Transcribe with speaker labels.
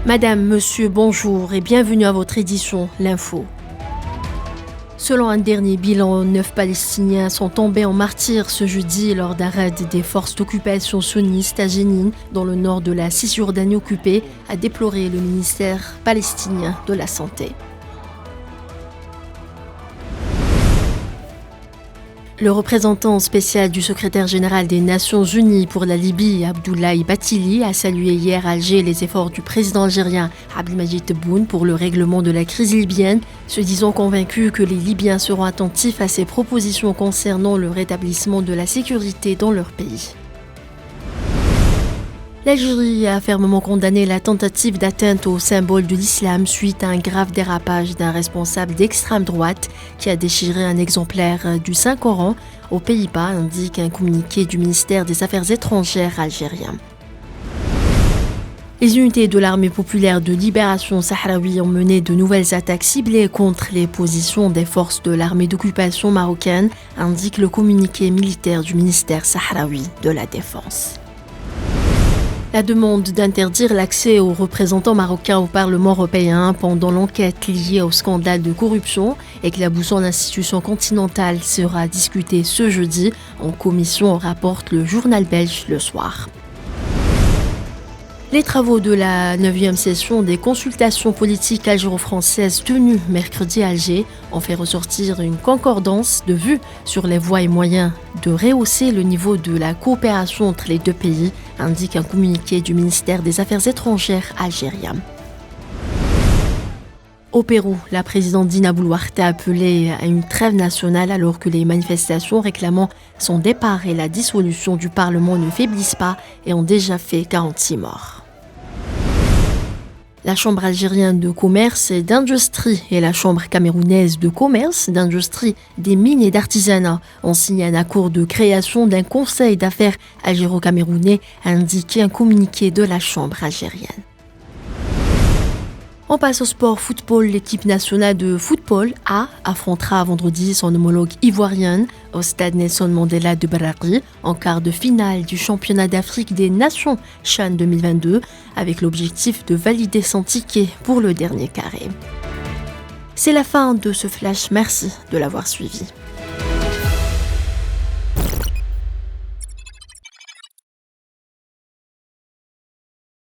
Speaker 1: Madame, monsieur, bonjour et bienvenue à votre édition, l'Info. Selon un dernier bilan, 9 Palestiniens sont tombés en martyrs ce jeudi lors d'un raid des forces d'occupation sunnistes à Jenin, dans le nord de la Cisjordanie occupée, a déploré le ministère palestinien de la Santé. Le représentant spécial du secrétaire général des Nations Unies pour la Libye, Abdoulaye Bathily, a salué hier à Alger les efforts du président algérien Abdelmadjid Tebboune pour le règlement de la crise libyenne, se disant convaincu que les Libyens seront attentifs à ses propositions concernant le rétablissement de la sécurité dans leur pays. L'Algérie a fermement condamné la tentative d'atteinte au symbole de l'islam suite à un grave dérapage d'un responsable d'extrême droite qui a déchiré un exemplaire du Saint-Coran aux Pays-Bas, indique un communiqué du ministère des Affaires étrangères algérien. Les unités de l'armée populaire de libération sahraoui ont mené de nouvelles attaques ciblées contre les positions des forces de l'armée d'occupation marocaine, indique le communiqué militaire du ministère sahraoui de la Défense. La demande d'interdire l'accès aux représentants marocains au Parlement européen pendant l'enquête liée au scandale de corruption éclaboussant l'institution continentale sera discutée ce jeudi en commission, rapporte le journal belge Le Soir. Les travaux de la 9e session des consultations politiques algéro-françaises tenues mercredi à Alger ont fait ressortir une concordance de vues sur les voies et moyens de rehausser le niveau de la coopération entre les deux pays, indique un communiqué du ministère des Affaires étrangères algérien. Au Pérou, la présidente Dina Boluarte a appelé à une trêve nationale alors que les manifestations réclamant son départ et la dissolution du Parlement ne faiblissent pas et ont déjà fait 46 morts. La Chambre algérienne de commerce et d'industrie et la Chambre camerounaise de commerce, d'industrie, des mines et d'artisanat ont signé un accord de création d'un conseil d'affaires algéro-camerounais, a indiqué un communiqué de la Chambre algérienne. On passe au sport football. L'équipe nationale de football affrontera vendredi son homologue ivoirienne au stade Nelson Mandela de Baragui en quart de finale du championnat d'Afrique des Nations CHAN 2022 avec l'objectif de valider son ticket pour le dernier carré. C'est la fin de ce flash, merci de l'avoir suivi.